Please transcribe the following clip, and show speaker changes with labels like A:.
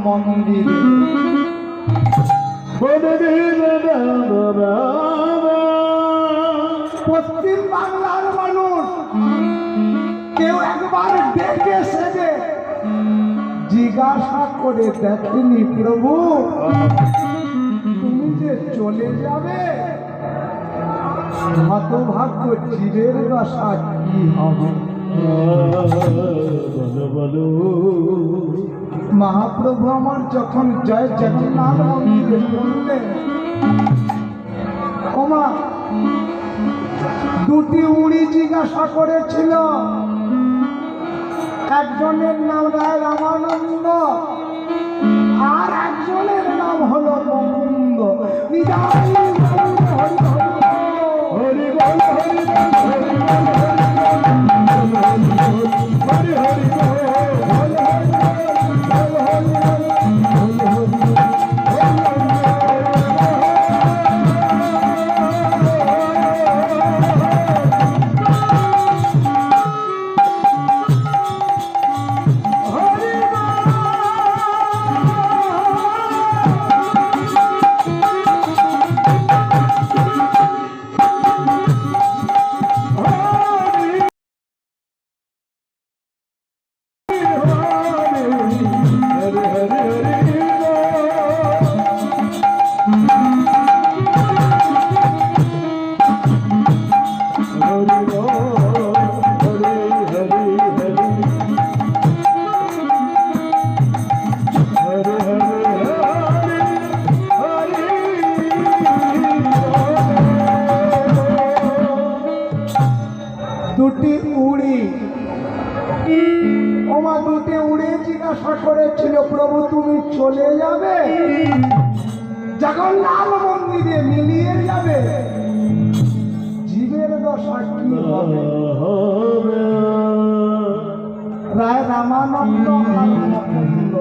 A: মন্দিরে। পশ্চিম বাংলার মানুষ কেউ একবার ডেকে সেজে জিজ্ঞাসা করে দেখেনি, প্রভু তুমি যে চলে যাবে, হতভাগ্য জীবের দশা কি হবে? মহাপ্রভু আমার যখন জয় জগন্নাথ মন্দিরে বললেন, ওমা দুটি উড়ি জিজ্ঞাসা করেছিল, একজনের নাম রায় রামানন্দ আর একজনের নাম হলো মুকুন্দ। দুটি উড়ি, ওমা দুটি উড়ি জিজ্ঞাসা করেছিল, প্রভু তুমি চলে যাবে, জগন্নাথ মন্দিরে মিলিয়ে যাবে, জীবের দশা কি হবে? রায় রামানন্দ আর মুকুন্দ